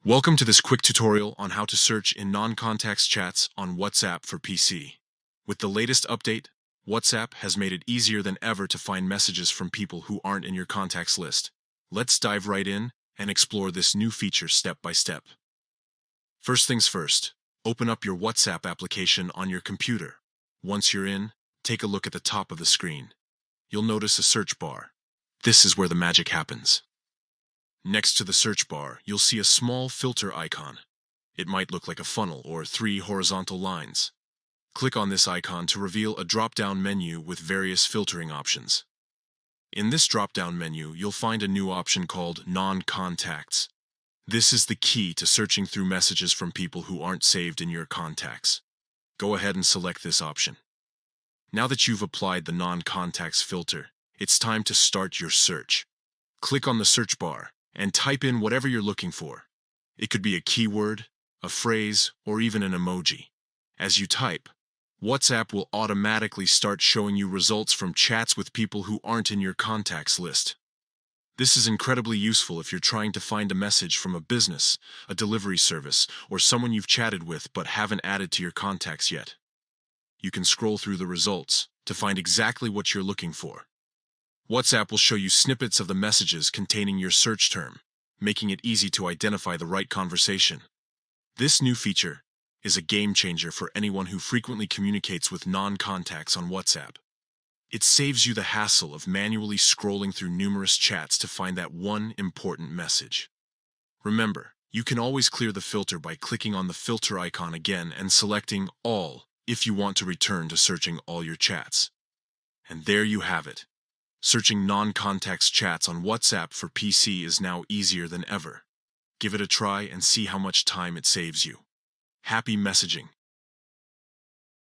Welcome to this quick tutorial on how to search in non-contacts chats on WhatsApp for PC. With the latest update, WhatsApp has made it easier than ever to find messages from people who aren't in your contacts list. Let's dive right in and explore this new feature step by step. First things first, open up your WhatsApp application on your computer. Once you're in, take a look at the top of the screen. You'll notice a search bar. This is where the magic happens. Next to the search bar, you'll see a small filter icon. It might look like a funnel or 3 horizontal lines. Click on this icon to reveal a drop-down menu with various filtering options. In this drop-down menu, you'll find a new option called Non-Contacts. This is the key to searching through messages from people who aren't saved in your contacts. Go ahead and select this option. Now that you've applied the Non-Contacts filter, it's time to start your search. Click on the search bar and type in whatever you're looking for. It could be a keyword, a phrase, or even an emoji. As you type, WhatsApp will automatically start showing you results from chats with people who aren't in your contacts list. This is incredibly useful if you're trying to find a message from a business, a delivery service, or someone you've chatted with but haven't added to your contacts yet. You can scroll through the results to find exactly what you're looking for. WhatsApp will show you snippets of the messages containing your search term, making it easy to identify the right conversation. This new feature is a game changer for anyone who frequently communicates with non-contacts on WhatsApp. It saves you the hassle of manually scrolling through numerous chats to find that one important message. Remember, you can always clear the filter by clicking on the filter icon again and selecting All if you want to return to searching all your chats. And there you have it. Searching non-contacts chats on WhatsApp for PC is now easier than ever. Give it a try and see how much time it saves you. Happy messaging!